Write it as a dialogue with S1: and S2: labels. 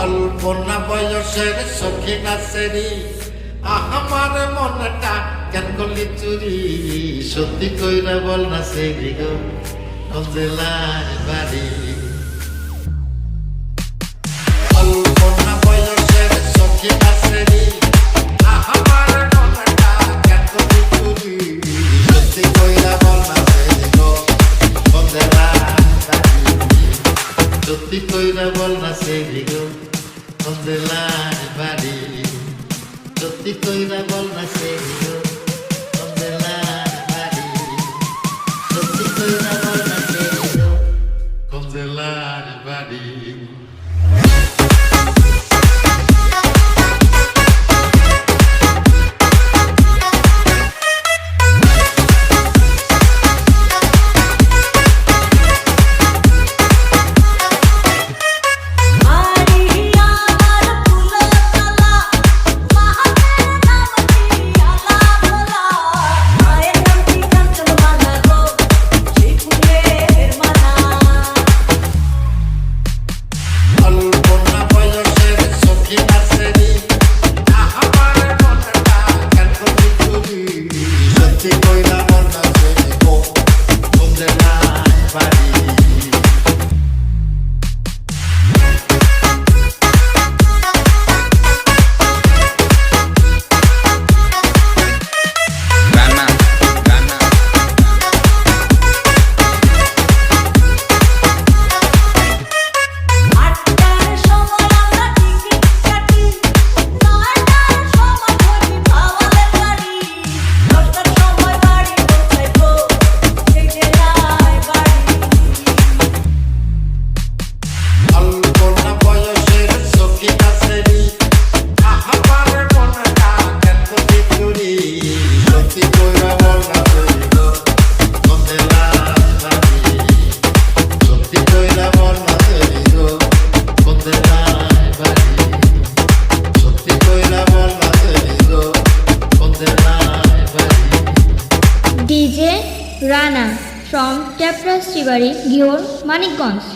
S1: অল্প না বয়সের সখী নাচেরি আমার মনটা কেন করলি চুরি সত্যি কইরা বল না সেরি গো কোন জেলায় বাড়ি অল্প না বয়সের সখী নাচেরি আমার মনটা কেন করলি চুরি সত্যি কইরা বল না সেরি গো কোন জেলায় বাড়ি সত্যি কইরা বল না সেরি গো কোন জেলায় বাড়ি সত্যি কইরা বল না সেরি গো কোন জেলায় বাড়ি সত্যি কইরা বল না সেরি গো কোন জেলায় বাড়ি
S2: DJ Rana from Tapra Shibari, Ghior, Manikganj.